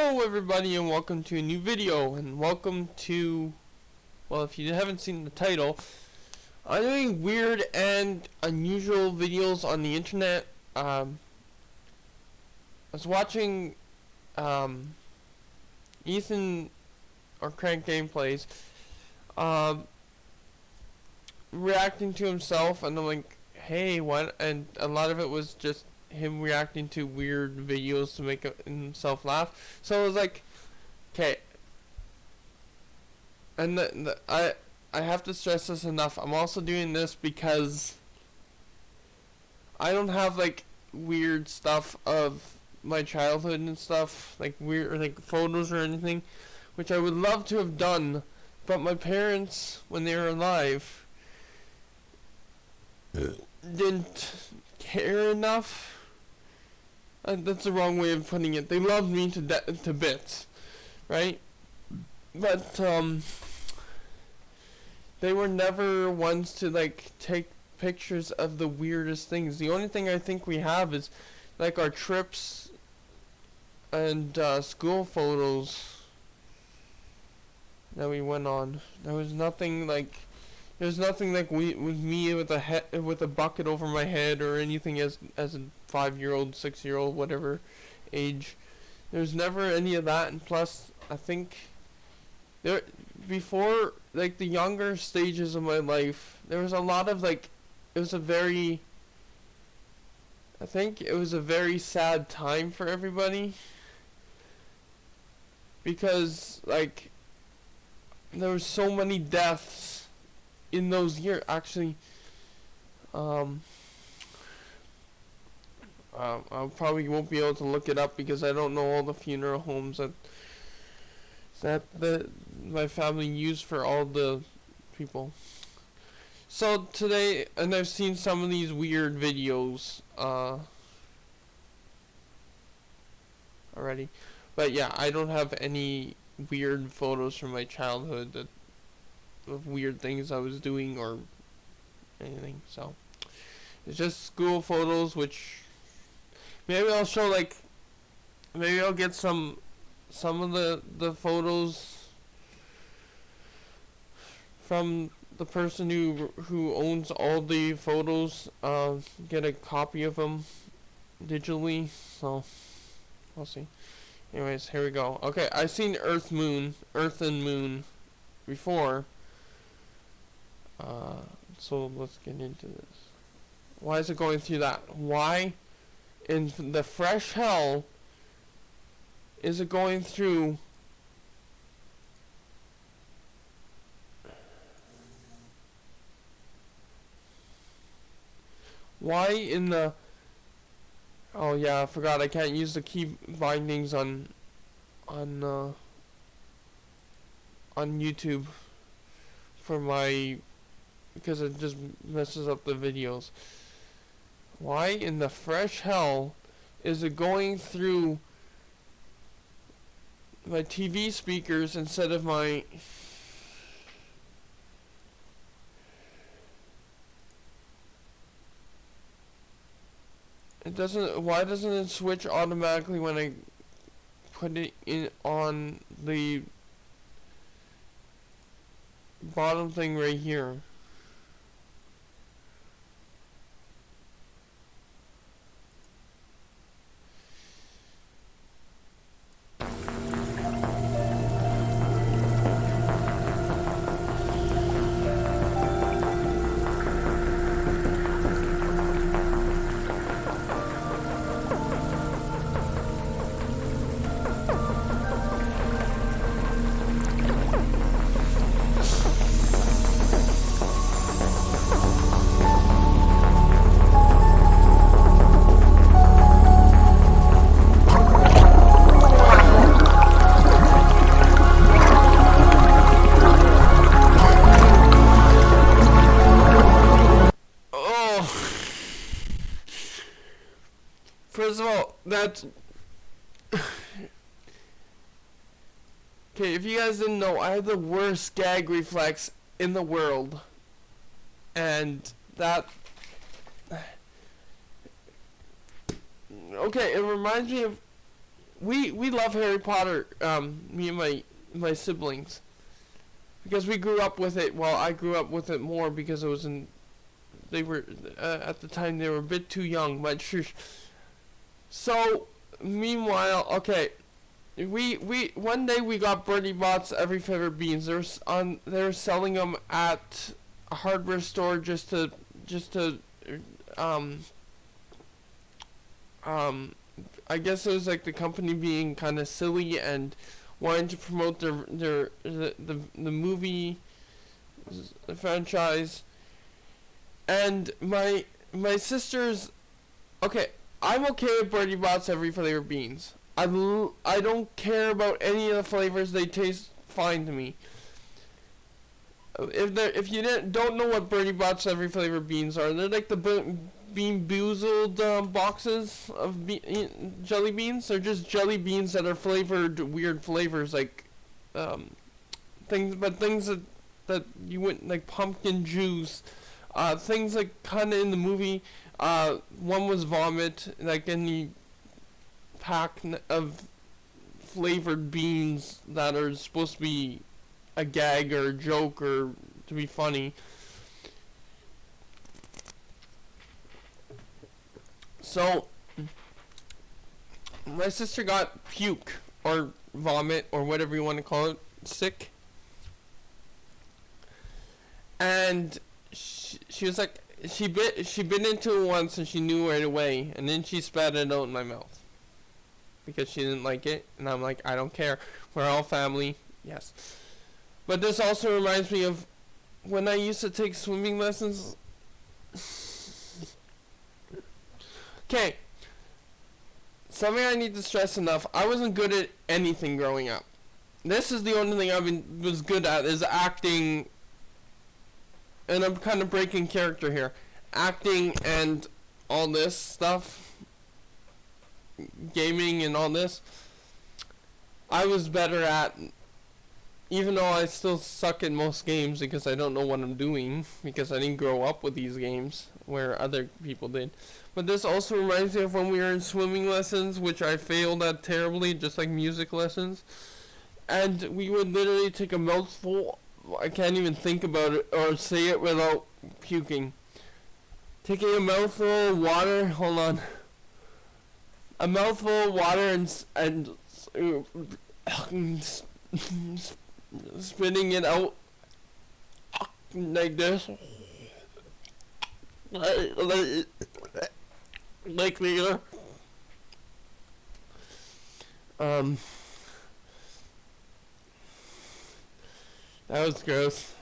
Hello everybody and welcome to a new video, and welcome to, well, if you haven't seen the title, I'm doing weird and unusual videos on the internet. I was watching Ethan or Crank Gameplays reacting to himself, and I'm like, hey, what? And a lot of it was just him reacting to weird videos to make himself laugh. So I was like, okay. And I have to stress this enough. I'm also doing this because I don't have like weird stuff of my childhood and stuff, like weird or like photos or anything, which I would love to have done, but my parents, when they were alive, didn't care enough. That's the wrong way of putting it. They loved me to bits, right? But they were never ones to like take pictures of the weirdest things. The only thing I think we have is like our trips and school photos that we went on. There was nothing like with me with a bucket over my head or anything as a 5-year-old, 6-year-old, whatever age. There's never any of that. And plus, I think before like the younger stages of my life, there was a lot of like, I think it was a very sad time for everybody, because like there were so many deaths in those years. Actually, I probably won't be able to look it up because I don't know all the funeral homes that my family used for all the people. So today, and I've seen some of these weird videos already, but yeah, I don't have any weird photos from my childhood of weird things I was doing or anything. So it's just school photos, which maybe I'll show, like, maybe I'll get some of the photos from the person who owns all the photos, get a copy of them digitally, so we'll see. Anyways, here we go. Okay, I've seen Earth and Moon before, so let's get into this. Why is it going through that? Why in the fresh hell is it going through why in the oh yeah, I forgot I can't use the key bindings on YouTube for my, because it just messes up the videos. Why in the fresh hell is it going through my TV speakers instead of my why doesn't it switch automatically when I put it in on the bottom thing right here? First of all, that's okay, if you guys didn't know, I have the worst gag reflex in the world. And that okay, it reminds me of we love Harry Potter. Me and my siblings, because we grew up with it. Well, I grew up with it more because it was in. They were at the time they were a bit too young, but sure. So meanwhile, okay, we one day we got Bertie Bott's Every Flavor Beans. They're selling them at a hardware store just to I guess it was like the company being kind of silly and wanting to promote the movie, the franchise. And my sister's, okay, I'm okay with Bertie Bott's Every Flavor Beans. I don't care about any of the flavors. They taste fine to me. If you don't know what Bertie Bott's Every Flavor Beans are, they're like the bean boozled boxes of jelly beans. They're just jelly beans that are flavored weird flavors, like things that you wouldn't, like pumpkin juice, things like kind of in the movie. One was vomit, like in the pack of flavored beans that are supposed to be a gag or a joke or to be funny. So my sister got puke or vomit or whatever you want to call it, sick, and she was like, she bit into it once and she knew right away, and then she spat it out in my mouth because she didn't like it. And I'm like, I don't care, we're all family. Yes. But this also reminds me of when I used to take swimming lessons. Okay, something I need to stress enough. I wasn't good at anything growing up. This is the only thing was good at, is acting. And I'm kind of breaking character here. Acting and all this stuff. Gaming and all this. I was better at, even though I still suck at most games because I don't know what I'm doing, because I didn't grow up with these games where other people did. But this also reminds me of when we were in swimming lessons, which I failed at terribly, just like music lessons. And we would literally take a mouthful. I can't even think about it or say it without puking. Taking a mouthful of water. Hold on. A mouthful of water and spitting it out like this. Like the that was gross.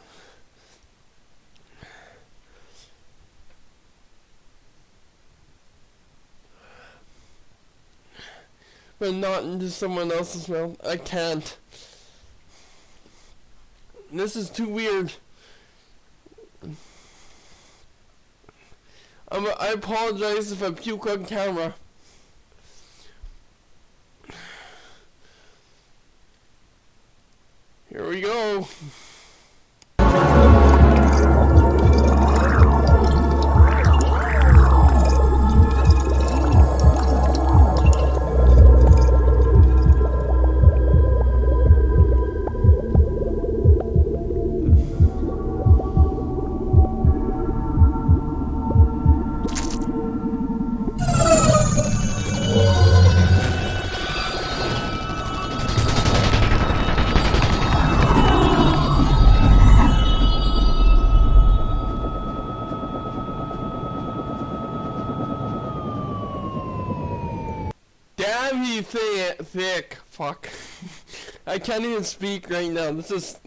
But not into someone else's mouth. I can't. This is too weird. I apologize if I puke on camera. Here we go. Damn you thick. Fuck. I can't even speak right now. This is...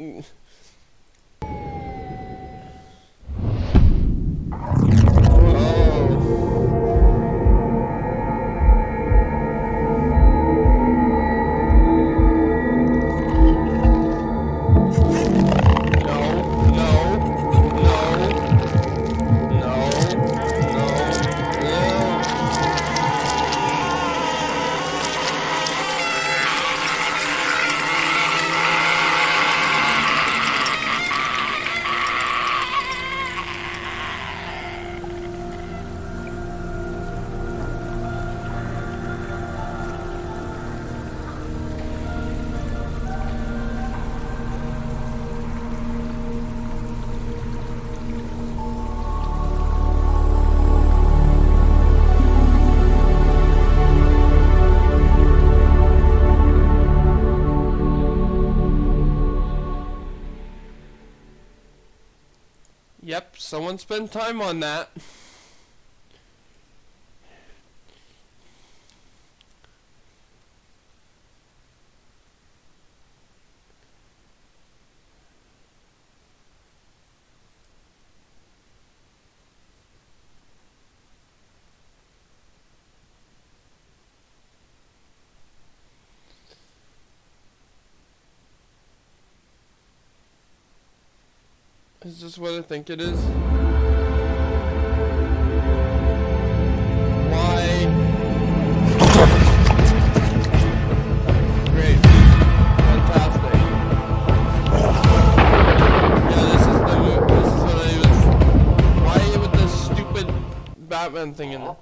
Yep, someone spent time on that. Is this what I think it is? Why? Great. Fantastic. Yeah, this is what I was. Why with this stupid Batman thing in there?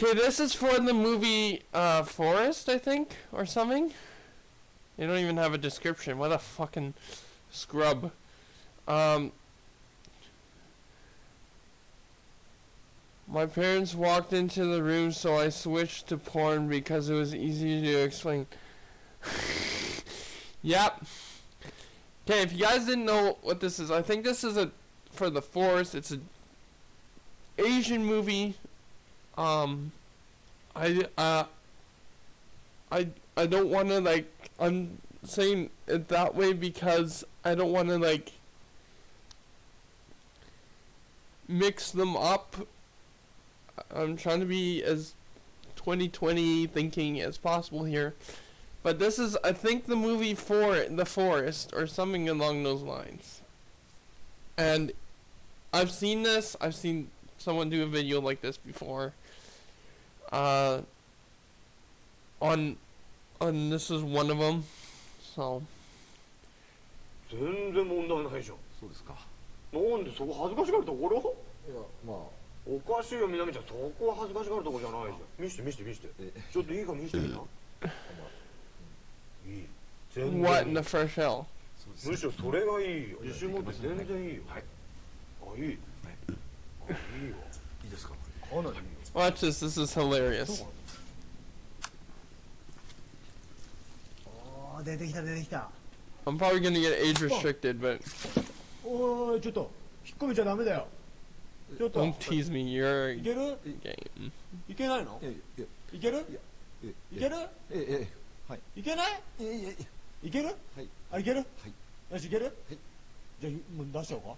Okay, this is for the movie Forest, I think, or something. They don't even have a description. What a fucking scrub. My parents walked into the room, so I switched to porn because it was easy to explain. Yep. Okay, if you guys didn't know what this is, I think this is for the Forest. It's a Asian movie. I don't want to, like, I'm saying it that way because I don't want to, like, mix them up. I'm trying to be as 2020 thinking as possible here. But this is, I think, the movie for the Forest or something along those lines. And I've seen this. I've seen someone do a video like this before. On this is one of them. So. 全然問題ないじゃん。そうですか。なんでそこ恥ずかしがるところ？いや、まあ。おかしいよ、みなみちゃん。そこは恥ずかしがるとこじゃないじゃん。見して見して見して。ちょっといいか見してみな。いい。全然。What in the first hell? むしろそれがいいよ。自信持って全然いいよ。はい。あ、いい。あ、いいよ。いいですか。かなりいいよ。Watch this. This is hilarious. 出てきた出てきた。 I'm probably gonna get age restricted, but おいちょっと引っ込めちゃダメだよ。ちょっと don't tease me. You're いける game. いけないの？いやいやいける？いいける？はい。いけない？いやいやいやいける？はい。あいける？はい。よしいける？はい。じゃあもう出しちゃおうか。おお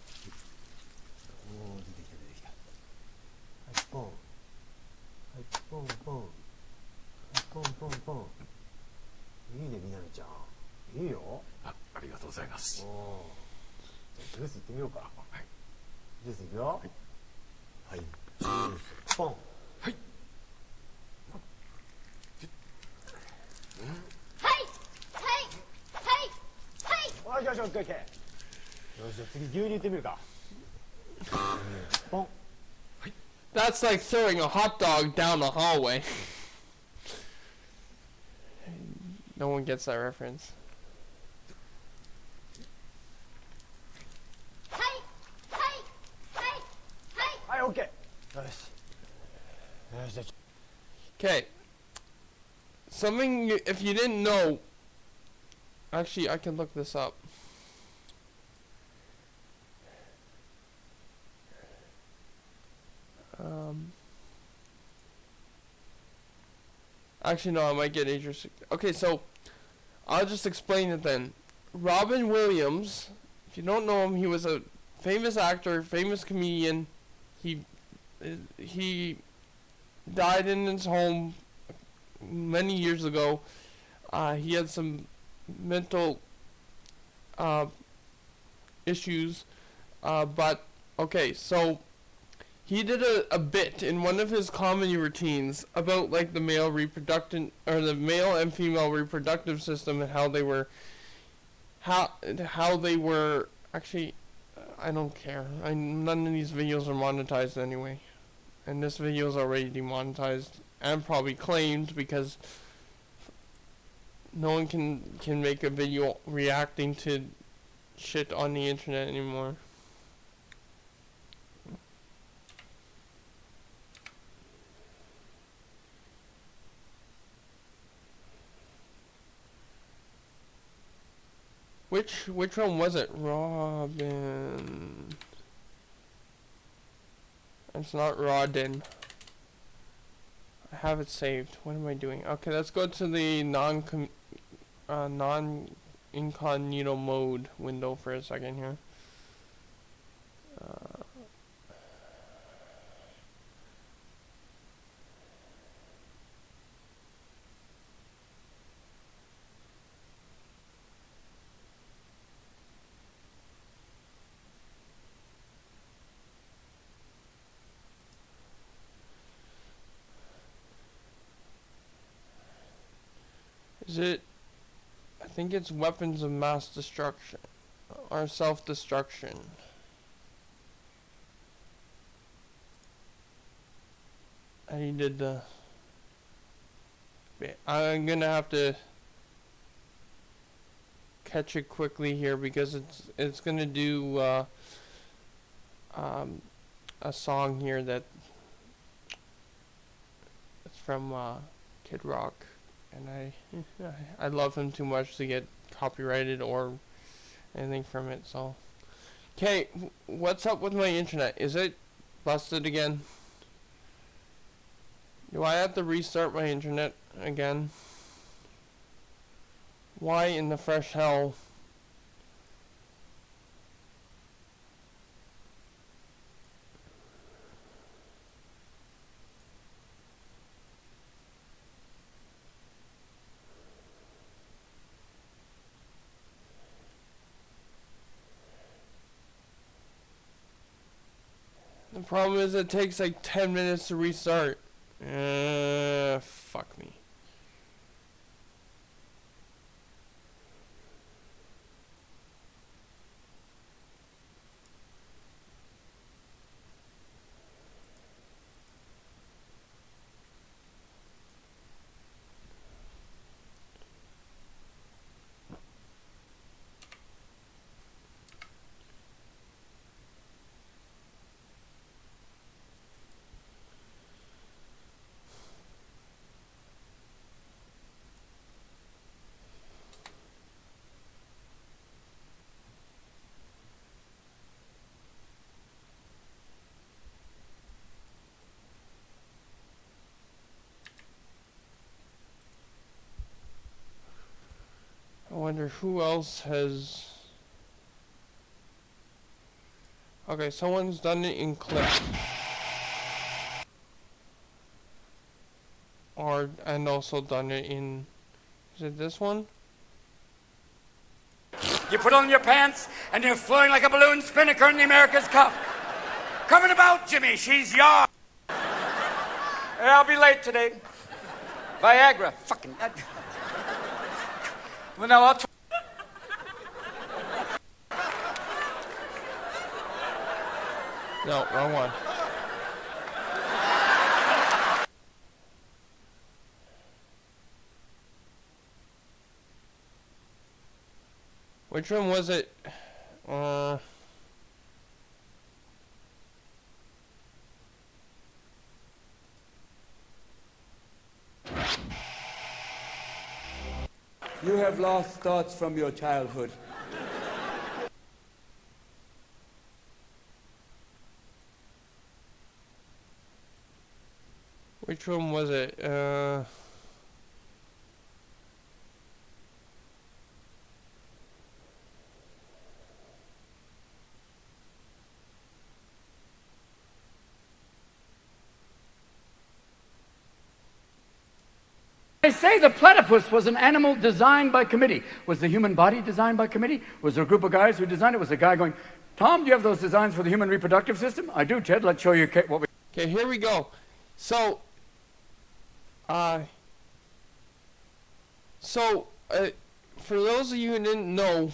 出てきた出てきた。はいポン。はいポンポン。はいポンポンポン。いいねみなみちゃん。いいよ。ありがとうございます。おお。じゃあジュース行ってみようか。はい。ジュースいくよ。はい。ジュースポン。はい。はいよしよしオッケーオッケー。よしじゃあ次牛乳いってみるか。ポン。 That's like throwing a hot dog down the hallway. No one gets that reference. はいオッケー。よし。よしじゃあ。 Okay. Something if you didn't know. Actually, I can look this up. Actually, no, I might get age restricted. Okay, so I'll just explain it then. Robin Williams, if you don't know him, he was a famous actor, famous comedian. He died in his home many years ago. He had some mental issues, but okay, so he did a bit in one of his comedy routines about like the male reproductive or the male and female reproductive system and how they were actually I don't care. None of these videos are monetized anyway, and this video is already demonetized and probably claimed because no one can make a video reacting to shit on the internet anymore. Which one was it? Robin. It's not Rodin. I have it saved. What am I doing? Okay, let's go to the non-incognito mode window for a second here. Is it? I think it's weapons of mass destruction or self-destruction. I did the. I'm gonna have to catch it quickly here because it's gonna do a song here that it's from Kid Rock. And I love him too much to get copyrighted or anything from it. So, okay, what's up with my internet? Is it busted again? Do I have to restart my internet again? Why in the fresh hell? The problem is it takes like 10 minutes to restart. Fuck me. I wonder who else has... Okay, someone's done it in clip. And also done it in... Is it this one? You put on your pants and you're flowing like a balloon spinnaker in the America's Cup. Coming about, Jimmy, she's yours. I'll be late today. Viagra, fucking... Well, now I'll... No, wrong one. Which one was it? You have lost thoughts from your childhood. Which one was it? They say the platypus was an animal designed by committee. Was the human body designed by committee? Was there a group of guys who designed it? Was a guy going, Tom, do you have those designs for the human reproductive system? I do, Ted. Let's show you what we... Okay, here we go. So, for those of you who didn't know,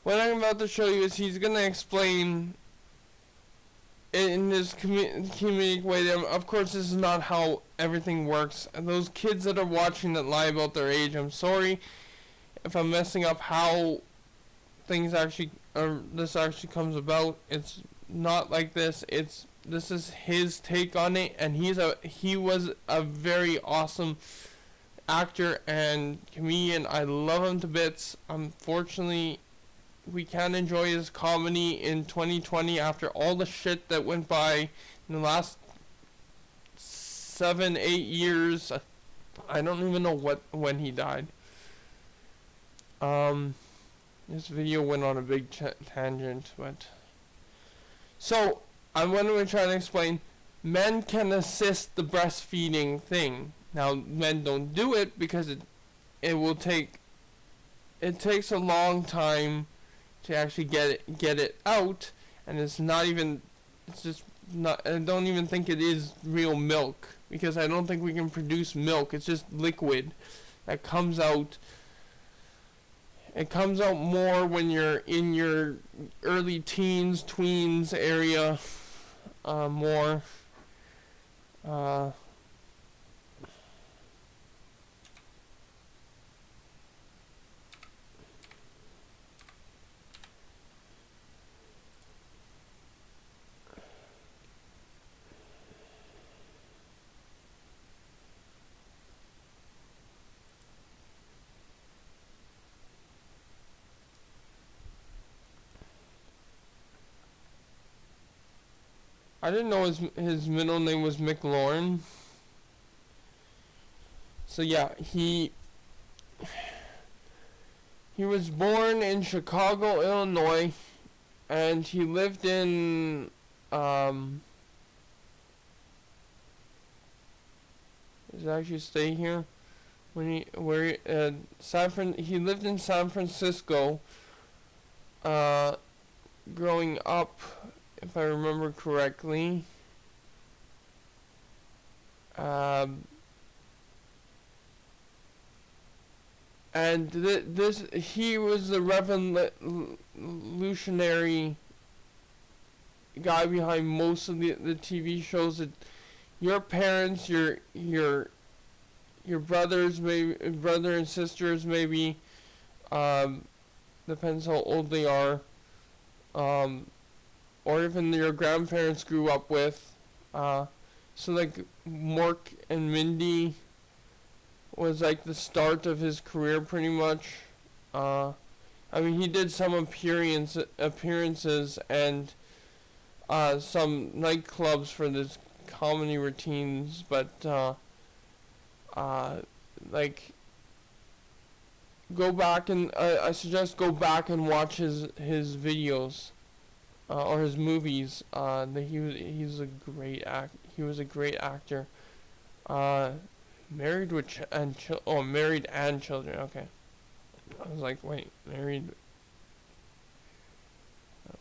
what I'm about to show you is he's going to explain in this comedic way that, of course, this is not how everything works. And those kids that are watching that lie about their age, I'm sorry if I'm messing up how things actually, or this actually comes about. It's not like this. This is his take on it, and he was a very awesome actor and comedian. I love him to bits. Unfortunately, we can't enjoy his comedy in 2020 after all the shit that went by in the last 7-8 years. I don't even know when he died. This video went on a big tangent, but so I'm going to try to explain. Men can assist the breastfeeding thing. Now, men don't do it because it takes a long time to actually get it out, and it's just not. I don't even think it is real milk, because I don't think we can produce milk. It's just liquid that comes out. It comes out more when you're in your early teens, tweens area, more. I didn't know his middle name was McLaurin. So yeah, he was born in Chicago, Illinois, and he lived in does it actually stay here? He lived in San Francisco, growing up, if I remember correctly. And he was the revolutionary guy behind most of the TV shows that your parents, your brothers, maybe brother and sisters, maybe, depends how old they are, or even your grandparents grew up with. So like Mork and Mindy was like the start of his career, pretty much. I mean, he did some appearances and some nightclubs for his comedy routines, but like, go back and I suggest go back and watch his videos or his movies. He was a great actor. Married with married and children. Okay, I was like, wait, married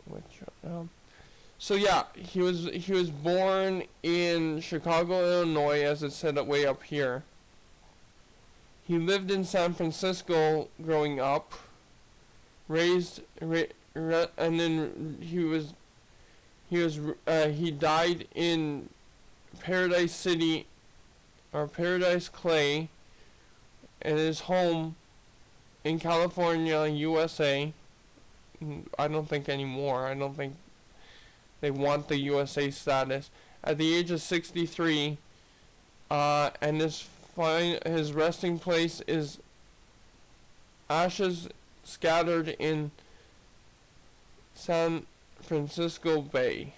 with children. So yeah, he was born in Chicago, Illinois, as it said way up here. He lived in San Francisco growing up, and then he died in Paradise City, or Paradise Clay, in his home in California, USA. I don't think anymore. I don't think they want the USA status. At the age of 63, and his resting place is ashes scattered in San Francisco Bay,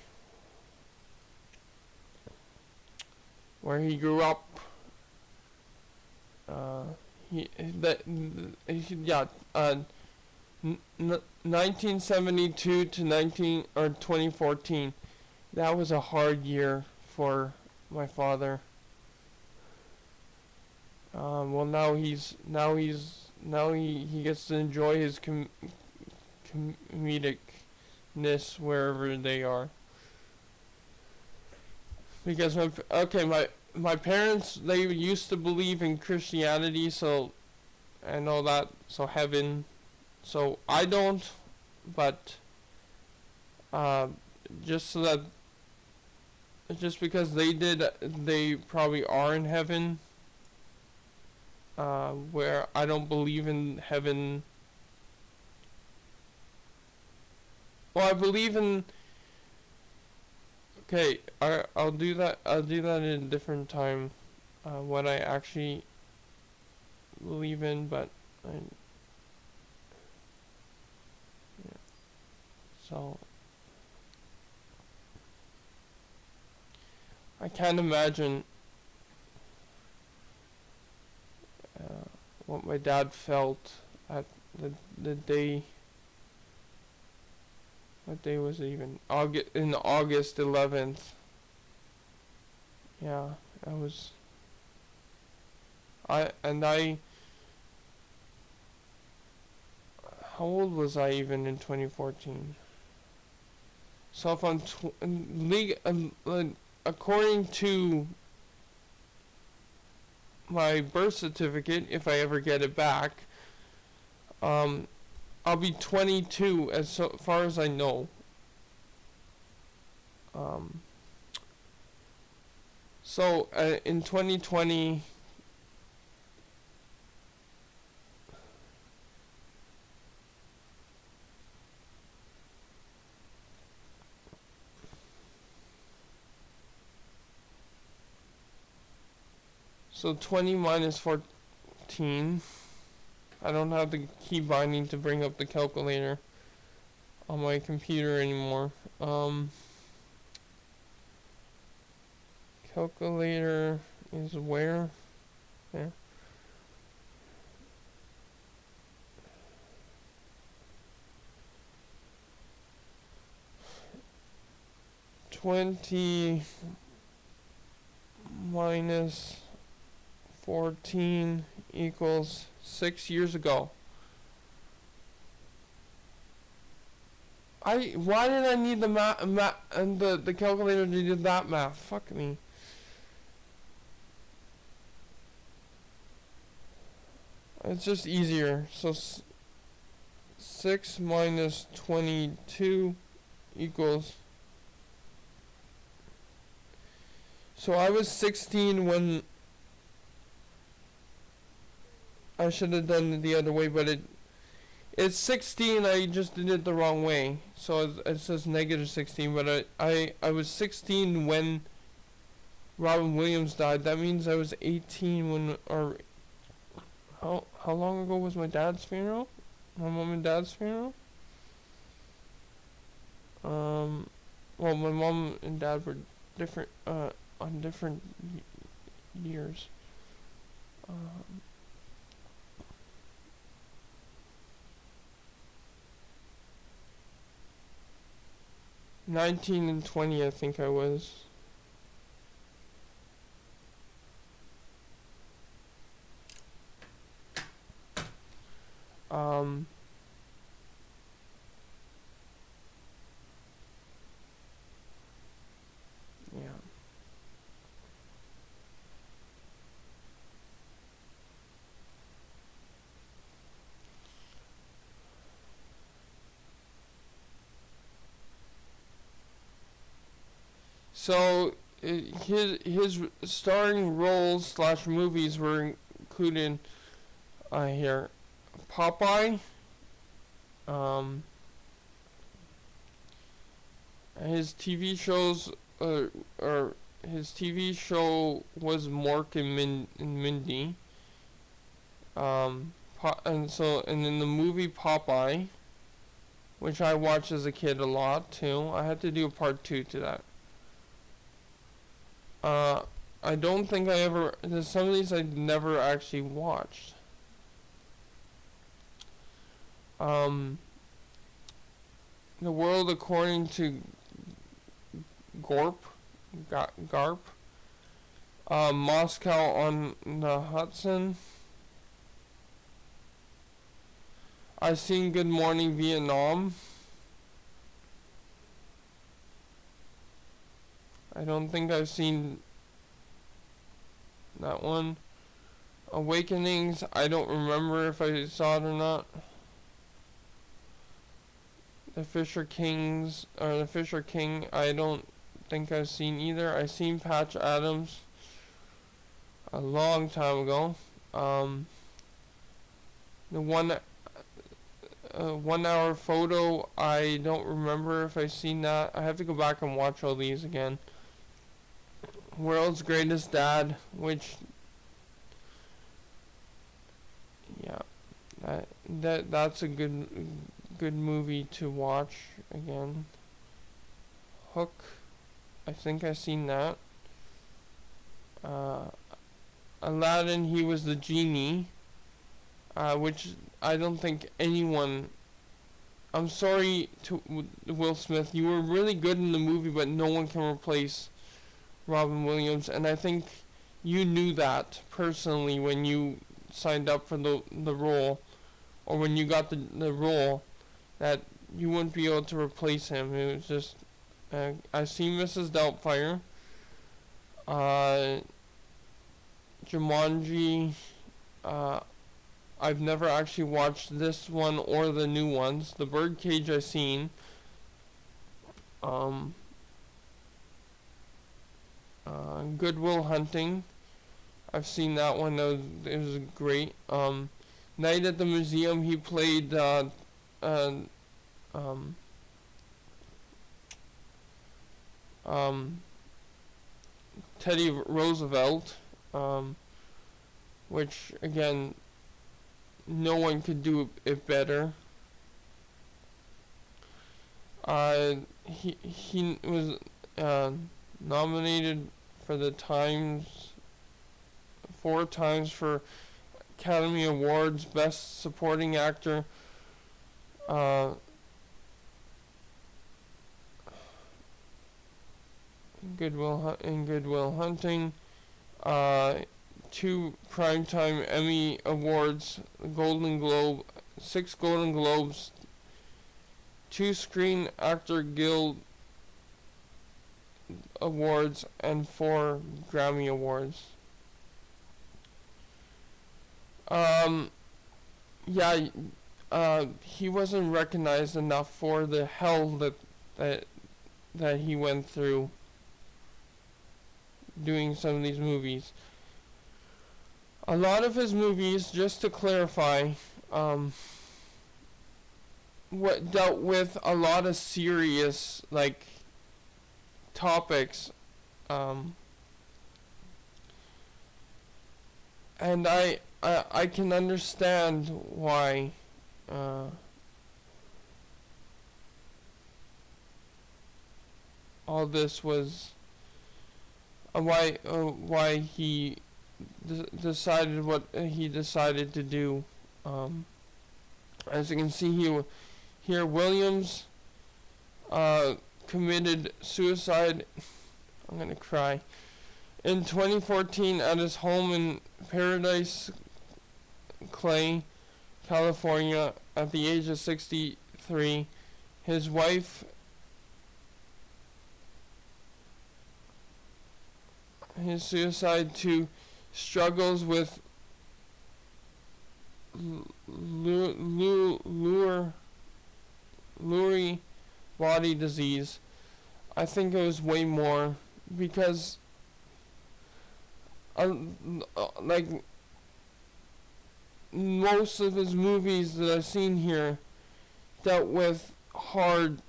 where he grew up. 1972 to 2014. That was a hard year for my father. Well, now he gets to enjoy his comedicness wherever they are. Because my parents, they used to believe in Christianity, so and all that, so heaven. So I don't, but just because they did, they probably are in heaven. Where I don't believe in heaven. Well, I believe in. Okay, I'll do that. I'll do that in a different time. What I actually believe in, but so I can't imagine what my dad felt at the day. What day was it even? August 11th. Yeah, I was. How old was I even in 2014? So if I'm according to my birth certificate, if I ever get it back, I'll be 22 as so far as I know. So in 2020, so 20 minus 14. I don't have the key binding to bring up the calculator on my computer anymore. Calculator is where? There. $20 minus 14 equals 6 years ago. Why did I need the and the calculator to do that math? Fuck me. It's just easier. So 6 minus 22 equals. So I was 16 when I should have done it the other way, but it's 16. I just did it the wrong way. So it says negative 16, but I was 16 when Robin Williams died. That means I was 18 when, or how long ago was my dad's funeral? My mom and dad's funeral? Well, my mom and dad were different, on different years. 19 and 20, I think I was. Yeah. So his starring roles slash movies were included here. Popeye. His TV shows, or his TV show was Mork and Mindy. And then the movie Popeye, which I watched as a kid a lot too. I had to do a part 2 to that. I don't think I ever. There's some of these I never actually watched. The World According to Garp. Moscow on the Hudson. I've seen Good Morning Vietnam. I don't think I've seen that one. Awakenings, I don't remember if I saw it or not. The Fisher King, I don't think I've seen either. I've seen Patch Adams a long time ago. The 1 hour photo, I don't remember if I've seen that. I have to go back and watch all these again. World's Greatest Dad, which yeah, that's a good movie to watch again. Hook, I think I've seen that. Aladdin, he was the genie, which I don't think anyone. I'm sorry to Will Smith, you were really good in the movie, but no one can replace Robin Williams, and I think you knew that personally when you signed up for the role, or when you got the role, that you wouldn't be able to replace him. It was just, I've seen Mrs. Doubtfire, Jumanji, I've never actually watched this one or the new ones. The Birdcage I've seen. Good Will Hunting, I've seen that one. It was great. Night at the Museum, he played Teddy Roosevelt, which again, no one could do it better. He was nominated for the Times 4 times for Academy Awards, Best Supporting Actor. Good Will Hunting. 2 Primetime Emmy Awards, Golden Globe, 6 Golden Globes, 2 Screen Actor Guild Awards, and 4 Grammy Awards. He wasn't recognized enough for the hell that he went through doing some of these movies. A lot of his movies, just to clarify, what dealt with a lot of serious topics, and I can understand why all this was why he decided what he decided to do. As you can see here, Williams committed suicide. I'm gonna cry. In 2014, at his home in Paradise Clay, California, at the age of 63, his wife, his suicide too, struggles with Lewy body disease. I think it was way more, because most of his movies that I've seen here dealt with hard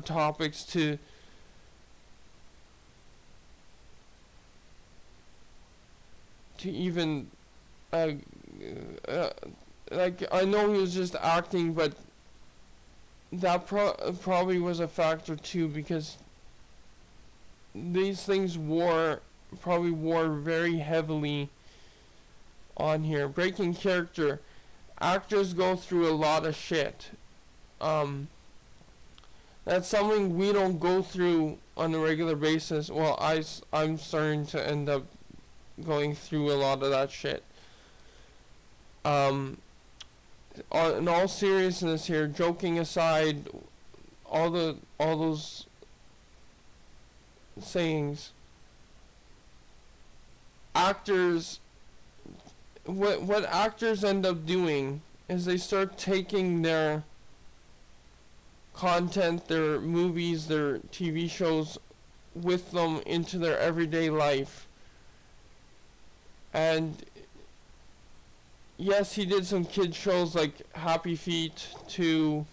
topics to even I know he was just acting, but that probably was a factor too, because these things probably wore very heavily on here. Breaking character. Actors go through a lot of shit. That's something we don't go through on a regular basis. Well, I'm starting to end up going through a lot of that shit. In all seriousness here, joking aside, all those sayings, actors, what actors end up doing is they start taking their content, their movies, their TV shows with them into their everyday life. And yes, he did some kid shows like Happy Feet 2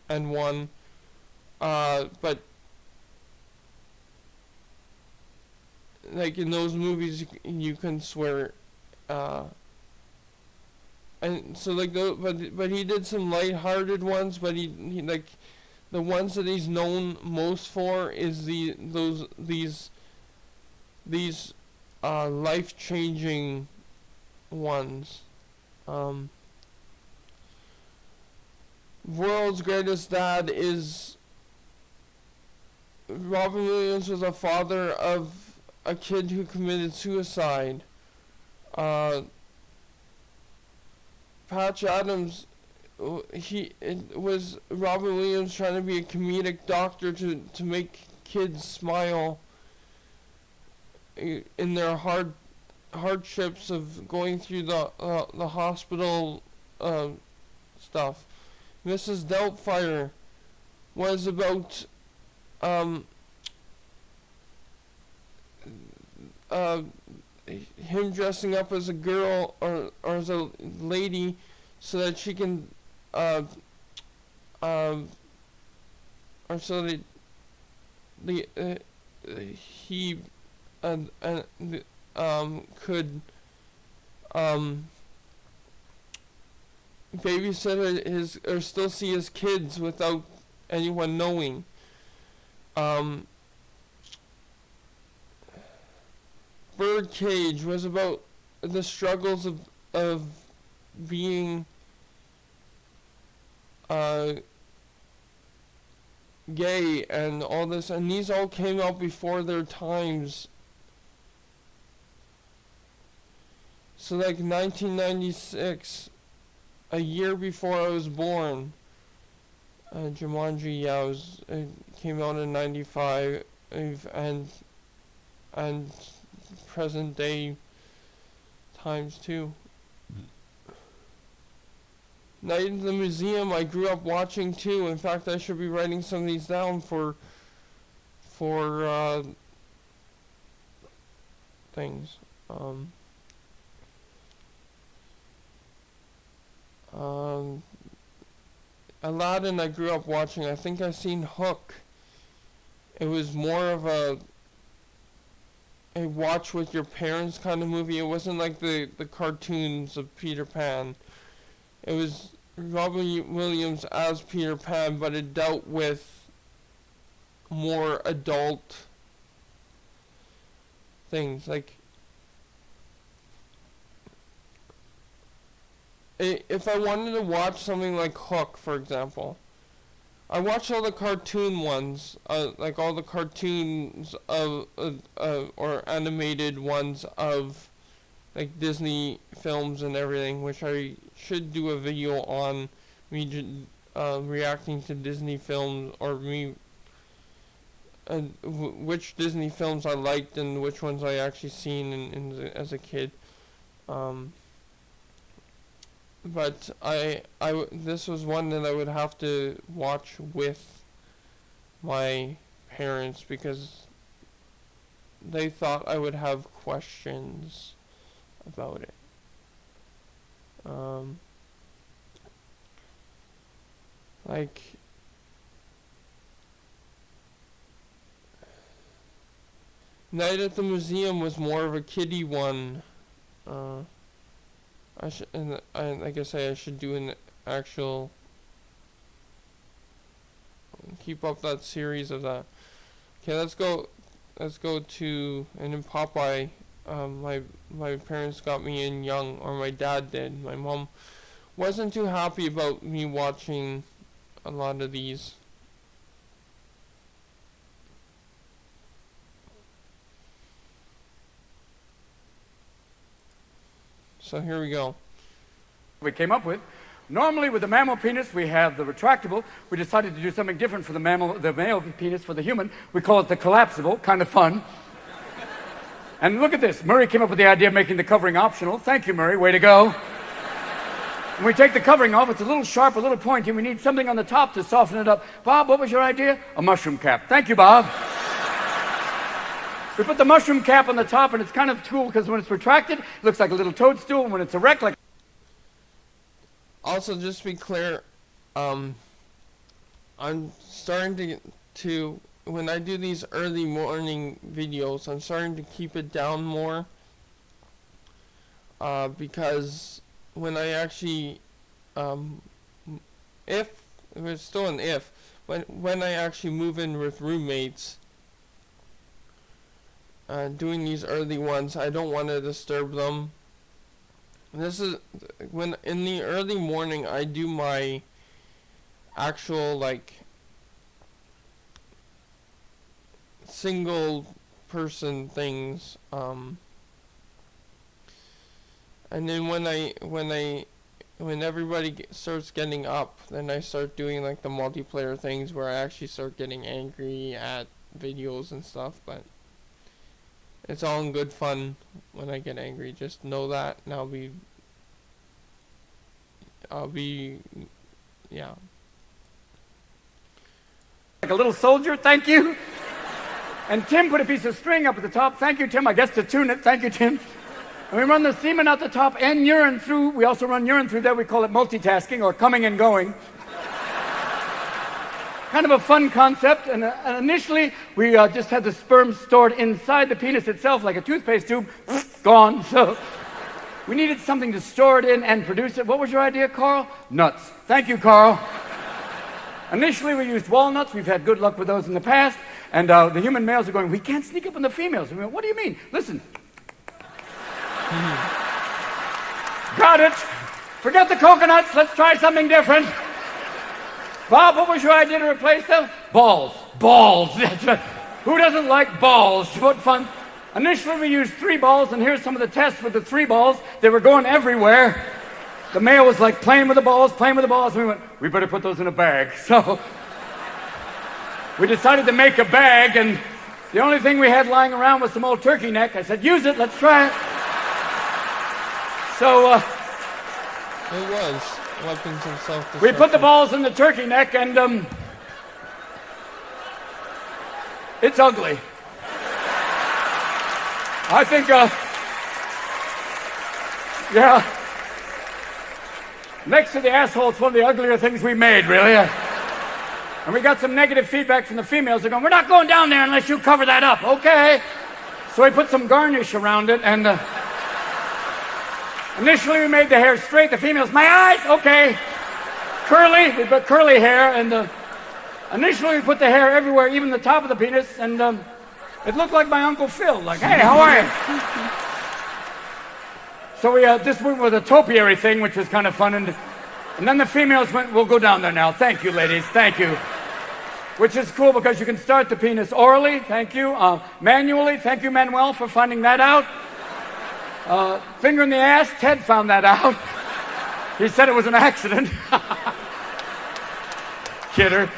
and 1, but in those movies you can swear and so like but he did some lighthearted ones, but he like the ones that he's known most for is these life-changing ones. World's Greatest Dad is Robin Williams was a father of a kid who committed suicide. Patch Adams, it was Robin Williams trying to be a comedic doctor to make kids smile in their hardships of going through the hospital stuff. Mrs. Doubtfire was about him dressing up as a girl or as a lady so that she can or so that he could babysit his or still see his kids without anyone knowing. Birdcage was about the struggles of being gay and all this, and these all came out before their times. So like 1996, a year before I was born, Jumanji, it came out in 95, and present day times too. Night in the Museum I grew up watching too. In fact, I should be writing some of these down for things. Aladdin I grew up watching. I think I seen Hook. It was more of a watch with your parents kind of movie. It wasn't like the cartoons of Peter Pan. It was Robin Williams as Peter Pan, but it dealt with more adult things. Like, if I wanted to watch something like Hook, for example, I watched all the cartoon ones, like all the cartoons of, or animated ones of, like Disney films and everything, which I should do a video on me reacting to Disney films, or me, which Disney films I liked and which ones I actually seen as a kid. But this was one that I would have to watch with my parents because they thought I would have questions about it. Like, Night at the Museum was more of a kiddie one. Like I say, I should do an actual keep up that series of that. Okay, let's go to, and in Popeye, my parents got me in young, or my dad did. My mom wasn't too happy about me watching a lot of these. So here we go. We came up with. Normally with the mammal penis we have the retractable. We decided to do something different for the male penis for the human. We call it the collapsible, kind of fun. And look at this. Murray came up with the idea of making the covering optional. Thank you, Murray. Way to go. When we take the covering off, it's a little sharp, a little pointy. We need something on the top to soften it up. Bob, what was your idea? A mushroom cap. Thank you, Bob. We put the mushroom cap on the top, and it's kind of cool because when it's retracted, it looks like a little toadstool, and when it's erect, like... Also, just to be clear, I'm starting to when I do these early morning videos, I'm starting to keep it down more, because when I actually, if it was still an if, when I actually move in with roommates, doing these early ones, I don't want to disturb them. This is when in the early morning I do my actual like single person things, and then when everybody starts getting up, then I start doing like the multiplayer things where I actually start getting angry at videos and stuff. But it's all in good fun when I get angry. Just know that, and I'll be, yeah. Like a little soldier, thank you. And Tim put a piece of string up at the top. Thank you, Tim, I guess to tune it. Thank you, Tim. And we run the semen out the top and urine through. We also run urine through there. We call it multitasking or coming and going. Kind of a fun concept. And initially, we just had the sperm stored inside the penis itself like a toothpaste tube. Gone. So we needed something to store it in and produce it. What was your idea, Carl? Nuts. Thank you, Carl. Initially, we used walnuts. We've had good luck with those in the past. And the human males are going, we can't sneak up on the females. We went, what do you mean? Listen. Got it. Forget the coconuts. Let's try something different. Bob, what was your idea to replace them? Balls. Balls. Who doesn't like balls? What fun. Initially, we used 3 balls, and here's some of the tests with the 3 balls. They were going everywhere. The male was like playing with the balls. And we went, we better put those in a bag. So we decided to make a bag, and the only thing we had lying around was some old turkey neck. I said, use it, let's try it. So, it was weapons of self-destruction. We put the balls in the turkey neck, and, it's ugly. I think, yeah. Next to the asshole, it's one of the uglier things we made, really. And we got some negative feedback from the females. They're going, we're not going down there unless you cover that up. Okay. So we put some garnish around it, and initially we made the hair straight. The females, my eyes, okay. Curly, we put curly hair, and initially we put the hair everywhere, even the top of the penis, and it looked like my Uncle Phil, like, hey, how are you? So we just went with a topiary thing, which was kind of fun, and then the females went, we'll go down there now. Thank you, ladies, thank you. Which is cool because you can start the penis orally, thank you. Manually, thank you, Manuel, for finding that out. Finger in the ass, Ted found that out. He said it was an accident. Kidder.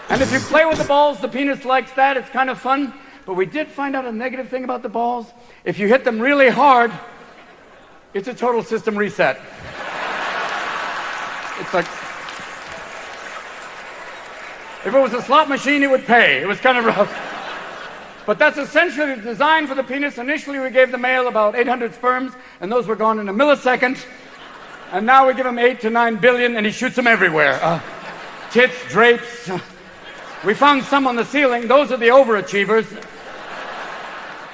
And if you play with the balls, the penis likes that. It's kind of fun. But we did find out a negative thing about the balls. If you hit them really hard, it's a total system reset. It's like, if it was a slot machine, it would pay. It was kind of rough. But that's essentially the design for the penis. Initially, we gave the male about 800 sperms, and those were gone in a millisecond. And now we give him 8 to 9 billion, and he shoots them everywhere. Tits, drapes. We found some on the ceiling. Those are the overachievers.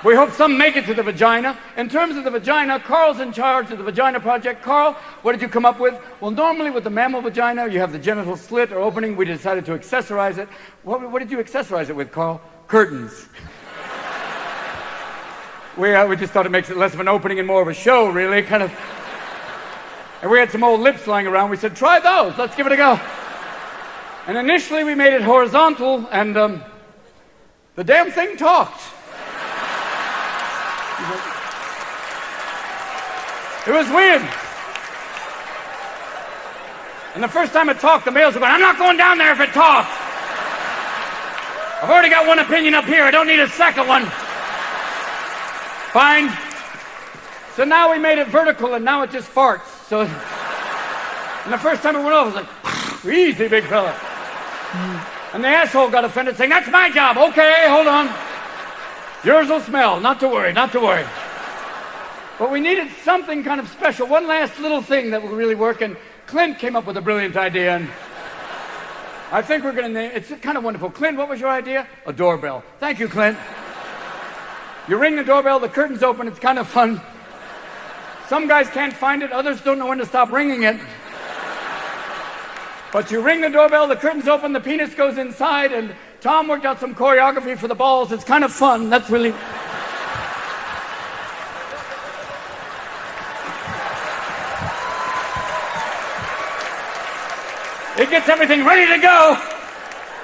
We hope some make it to the vagina. In terms of the vagina, Carl's in charge of the vagina project. Carl, what did you come up with? Well, normally with the mammal vagina, you have the genital slit or opening. We decided to accessorize it. What did you accessorize it with, Carl? Curtains. We just thought it makes it less of an opening and more of a show, really, kind of. And we had some old lips lying around. We said, try those. Let's give it a go. And initially, we made it horizontal, and the damn thing talked. It was weird. And the first time it talked, the males were going, I'm not going down there if it talks. I've already got one opinion up here. I don't need a second one. Fine. So now we made it vertical, and now it just farts. So, and the first time it went off, I was like, easy, big fella. And the asshole got offended, saying, that's my job. Okay, hold on. Yours will smell. Not to worry, not to worry. But we needed something kind of special, one last little thing that would really work, and Clint came up with a brilliant idea, and I think we're going to name it. It's kind of wonderful. Clint, what was your idea? A doorbell. Thank you, Clint. You ring the doorbell, the curtains open, it's kind of fun. Some guys can't find it, others don't know when to stop ringing it. But you ring the doorbell, the curtains open, the penis goes inside, and Tom worked out some choreography for the balls. It's kind of fun. That's really... It gets everything ready to go,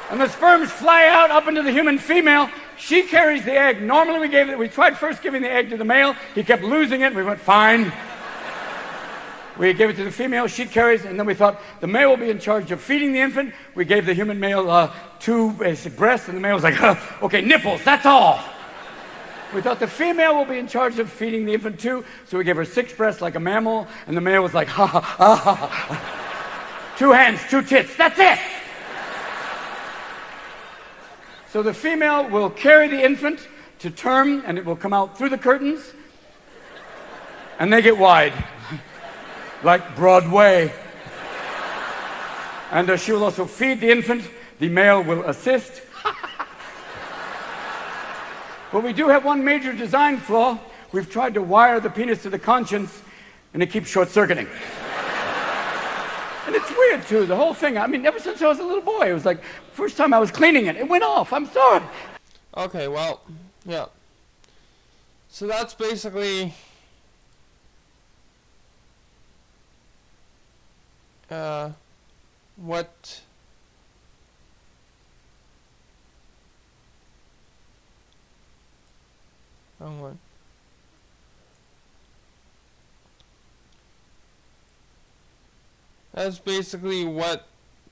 and the sperms fly out up into the human female. She carries the egg. Normally we tried first giving the egg to the male. He kept losing it, and we went, fine. We gave it to the female, she carries, and then we thought the male will be in charge of feeding the infant. We gave the human male 2 basic breasts, and the male was like, okay, nipples, that's all. We thought the female will be in charge of feeding the infant too, so we gave her 6 breasts like a mammal, and the male was like, ha ha ha ha. 2 hands, 2 tits, that's it. So the female will carry the infant to term, and it will come out through the curtains, and they get wide. Like Broadway. And she will also feed the infant. The male will assist. But we do have one major design flaw. We've tried to wire the penis to the conscience, and it keeps short-circuiting. And it's weird, too, the whole thing. I mean, ever since I was a little boy, it was like, first time I was cleaning it, it went off. I'm sorry. Okay, well, yeah. So that's basically... what wrong one. That's basically what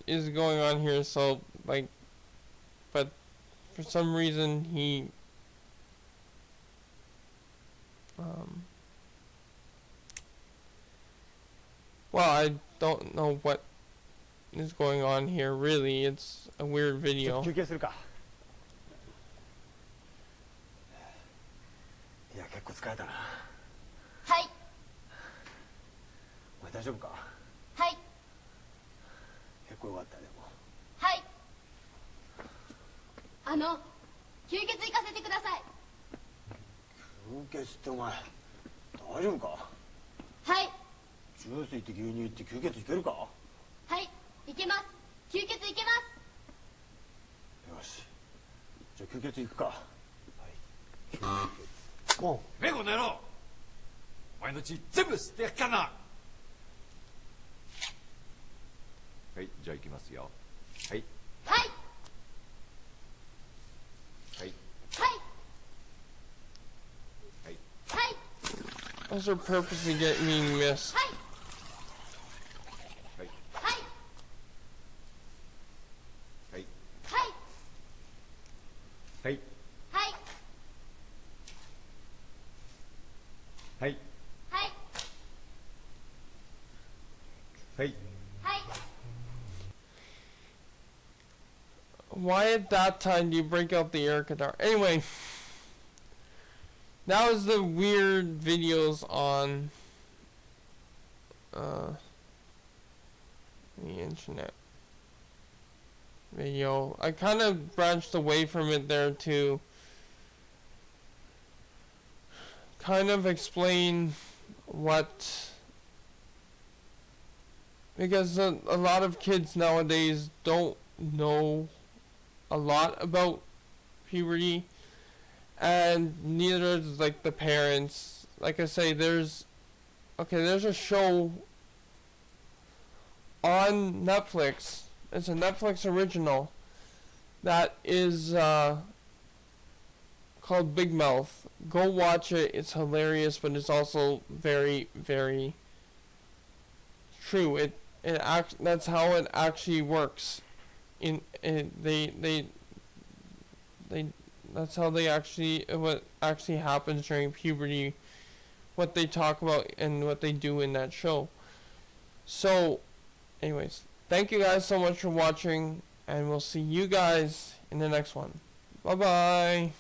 is going on here. So like, but for some reason he well, I don't know what is going on here, really. It's a weird video. 休憩するか。いや、結構疲れたな。はい。お前大丈夫か。はい。結構よかったでも。はい。吸血行かせてください。吸血ってお前大丈夫か。はい。ジュース行って牛乳行って吸血いけるか。はい、いけます。吸血いけます。よし、じゃあ吸血行くか。はい。もうベコの野郎、お前の血全部吸ってやっかな。はい、じゃあ行きますよ。はい。はい。はい。はい。はい。はい。 Those are purposely being missed. はい。はい。はい。はい。はい。はい。はい。はい。はい。はい。はい。 Why at that time do you break out the air guitar? Anyway, that was the weird videos on the internet video. I kind of branched away from it there to kind of explain what, because a lot of kids nowadays don't know a lot about puberty, and neither does like the parents. Like I say, there's a show on Netflix. It's a Netflix original that is called Big Mouth. Go watch it. It's hilarious, but it's also very, very true. That's how it actually works. That's how they actually, what actually happens during puberty, what they talk about and what they do in that show. So anyways, thank you guys so much for watching, and we'll see you guys in the next one. Bye bye.